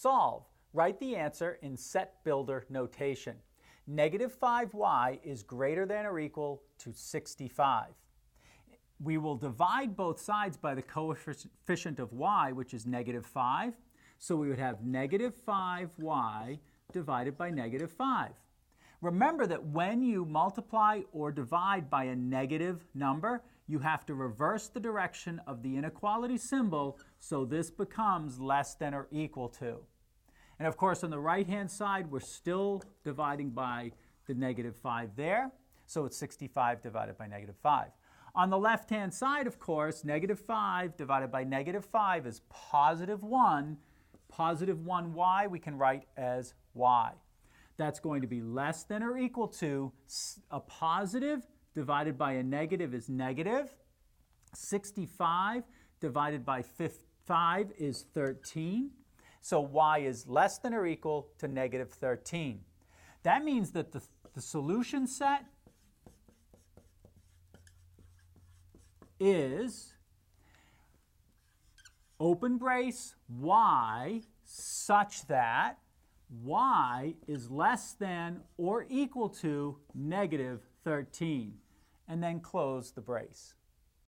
solve. Write the answer in set builder notation. Negative 5y is greater than or equal to 65. We will divide both sides by the coefficient of y, which is negative 5. So we would have negative 5y divided by negative 5. Remember that when you multiply or divide by a negative number, you have to reverse the direction of the inequality symbol, so this becomes less than or equal to. And of course, on the right-hand side, we're still dividing by the negative 5 there, so it's 65 divided by negative 5. On the left-hand side, of course, negative 5 divided by negative 5 is positive 1. Positive 1y we can write as y. That's going to be less than or equal to a positive divided by a negative is negative. 65 divided by 5 is 13. So y is less than or equal to negative 13. That means that the solution set is open brace y such that y is less than or equal to negative 13, and then close the brace.